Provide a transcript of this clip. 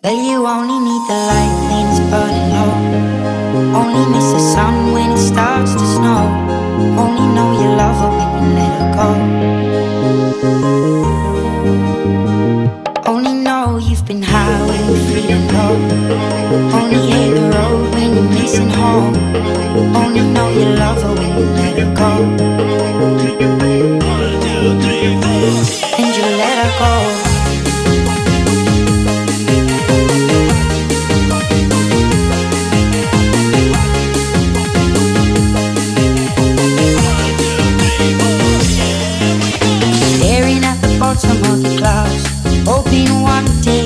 Well, you only need the light when it's burning low. Only miss the sun when it starts to snow. Only know you love her when you let her go. Only know you've been high when you're feeling low. Only hate the road when you're missing home. Only know you love her when you let her go. 1, 2, 3, 4. And you let her go. Staring at the bottom of the clouds, hoping one day